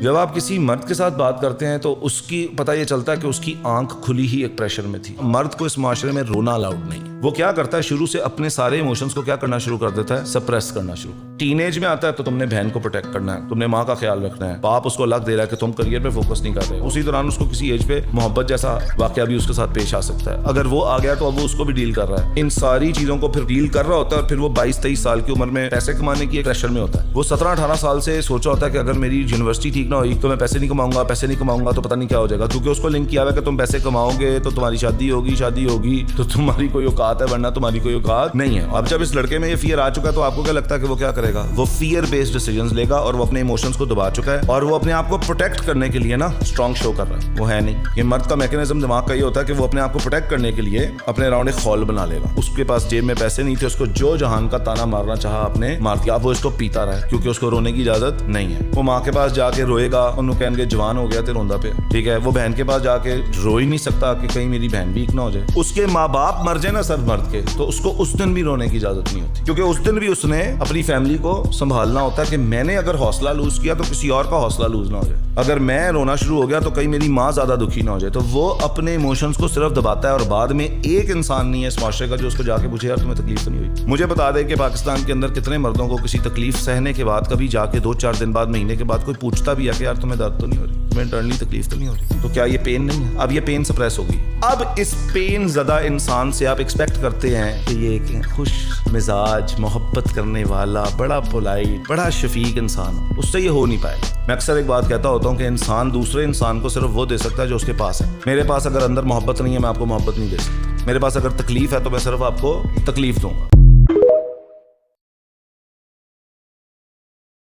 जब आप किसी मर्द के साथ बात करते हैं तो उसकी पता ये चलता है कि उसकी आंख खुली ही एक प्रेशर में थी। मर्द को इस माशरे में रोना अलाउड नहीं। वो क्या करता है, शुरू से अपने सारे इमोशंस को क्या करना शुरू कर देता है, सप्रेस करना शुरू। टीनेज में आता है तो तुमने बहन को प्रोटेक्ट करना है, तुमने माँ का ख्याल रखना है, बाप उसको अलग दे रहा है कि तुम करियर पे फोकस नहीं कर रहे। उसी दौरान उसको किसी एज पे मोहब्बत जैसा वाकया भी उसके साथ पेश आ सकता है। अगर वो आ गया तो अब वो उसको भी डील कर रहा है। इन सारी चीजों को फिर डील कर रहा होता है और फिर वो 22-23 साल की उम्र में पैसे कमाने की एक प्रेशर में होता है। वो 17-18 साल से सोचा होता है कि अगर मेरी यूनिवर्सिटी ठीक ना हुई तो मैं पैसे नहीं कमाऊंगा तो पता नहीं क्या हो जाएगा, क्योंकि उसको लिंक किया हुआ है कि तुम पैसे कमाओगे तो तुम्हारी शादी होगी तो तुम्हारी कोई औकात है, वरना तुम्हारी कोई औकात नहीं है। अब जब इस लड़के में ये फियर आ चुका है तो आपको क्या लगता है कि वो क्या करेगा? वो फियर बेस्ड डिसीजंस लेगा और वो अपने इमोशंस को दबा चुका है और वो अपने आप को प्रोटेक्ट करने के लिए ना स्ट्रॉन्ग शो कर रहा है। वो है नहीं। ये मर्द का मैकेनिज्म दिमाग का ये होता है कि वो अपने आप को प्रोटेक्ट करने के लिए अपने अराउंड एक खौल बना लेगा। उसके पास जेब में पैसे नहीं थे, उसको जो जहान का ताना मारना चाहा आपने मार दिया। वो इसको पीता रहा है क्योंकि उसको रोने की इजाजत नहीं है। वो माँ के पास जाके रोएगा, उन्होंने कहेंगे जवान हो गया ते रोंदा पे, ठीक है। वो बहन के पास जाके रो ही नहीं सकता कि कहीं मेरी बहन वीक ना हो जाए। उसके माँ बाप मर जाए ना सर मर्द के, तो उसको उस दिन भी रोने की इजाजत नहीं होती, क्योंकि उस दिन भी उसने अपनी फैमिली को संभालना होता है कि मैंने अगर हौसला लूज किया तो किसी और का हौसला लूज ना हो जाए। अगर मैं रोना शुरू हो गया तो कहीं मेरी माँ ज्यादा दुखी ना हो जाए। तो वो अपने इमोशंस को सिर्फ दबाता है और बाद में एक इंसान नहीं है इस माशरे का जो उसको जाके पूछे यार तुम्हें तकलीफ तो नहीं हुई। मुझे बता दे कि पाकिस्तान के अंदर कितने मर्दों को किसी तकलीफ सहने के बाद कभी जाके 2-4 दिन बाद, महीने के बाद कोई पूछता भी है कि यार तुम्हें दर्द तो नहीं हो रही, तुम्हें इंटरनली तकलीफ तो नहीं हो रही, तो क्या ये पेन नहीं है? अब ये पेन सप्रेस होगी। अब इस पेन ज़्यादा इंसान से आप एक्सपेक्ट करते हैं कि ये एक खुश मिजाज, मोहब्बत करने वाला, बड़ा पोलाइट, बड़ा शफीक इंसान हो, उससे ये हो नहीं पाएगा। मैं अक्सर एक बात कहता होता हूँ कि इंसान दूसरे इंसान को सिर्फ वो दे सकता है जो उसके पास है। मेरे पास अगर अंदर मोहब्बत नहीं है, मैं आपको मोहब्बत नहीं दे सकता। मेरे पास अगर तकलीफ है तो मैं सिर्फ आपको तकलीफ दूंगा।